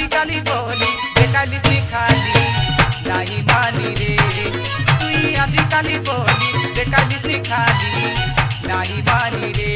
आजिकाली बोली देखालिस नि खाली नाही मानी रे तुई आजिकाली बोली देखालिस नि खाली नाही मानी रे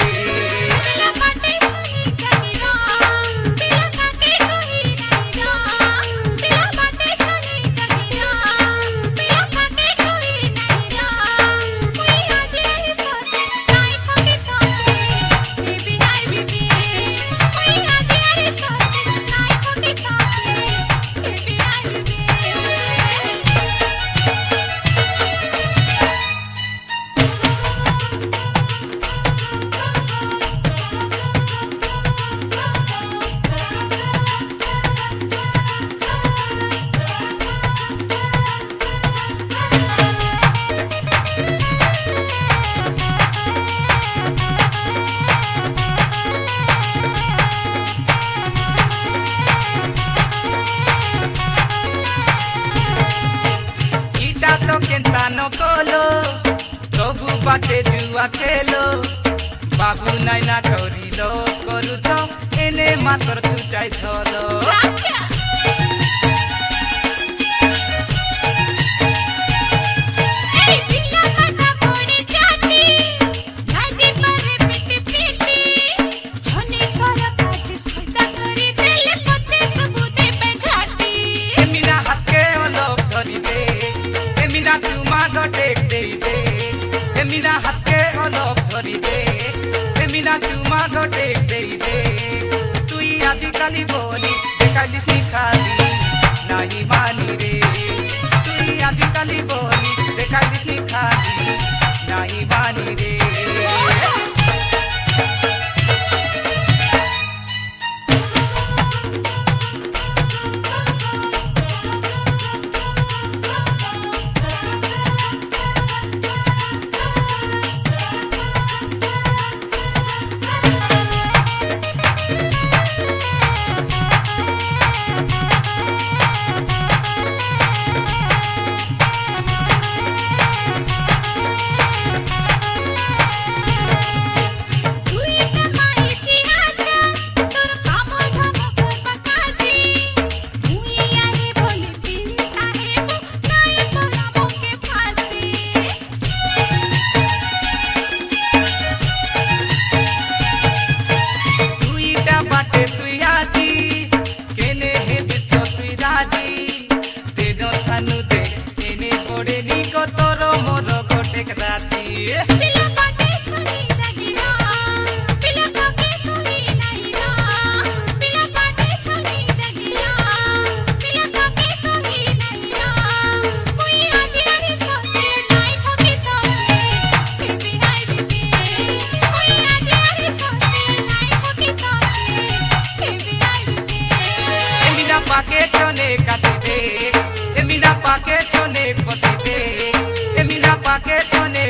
केन्तानो कोलो सबु बाटे जुआ खेलो बाबू नाइना करिलो करूछ एने मात्र छुचाइ छलो मीना हाथ के अलग धरी दे मीना चुमा घटे दे तुई आजिकाली बोली देखालिस नि खाली नाही मानी रे तुई आजिकाली बोली देखालिस नि खाली नाही मानी रे पाके चने काटी दे मीना पाके चने पसी दे मीना पाके चने